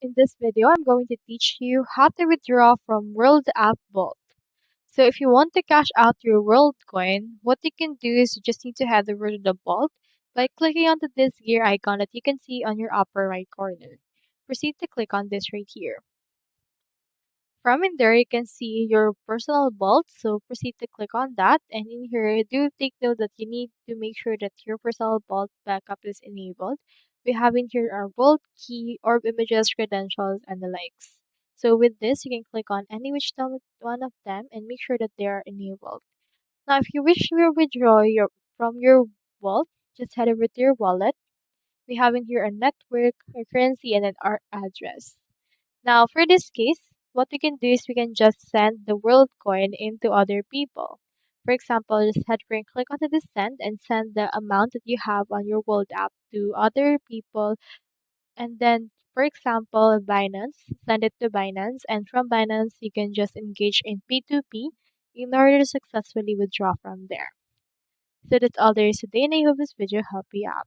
In this video, I'm going to teach you how to withdraw from World App Vault. So if you want to cash out your Worldcoin, what you can do is you just need to head over to the vault by clicking onto this gear icon that you can see on your upper right corner. Proceed to click on this right here. From in there, you can see your personal vault. So proceed to click on that. And in here, do take note that you need to make sure that your personal vault backup is enabled. We have in here our vault key, orb images, credentials, and the likes. So with this, you can click on any which one of them and make sure that they are enabled. Now, if you wish to withdraw from your vault, just head over to your wallet. We have in here a network, a currency, and our address. Now, for this case, what we can do is we can just send the world coin into other people. For example, just head over and click onto the send and send the amount that you have on your world app to other people. And then, for example, Binance, send it to Binance. And from Binance, you can just engage in P2P in order to successfully withdraw from there. So that's all there is today, and I hope this video helped you out.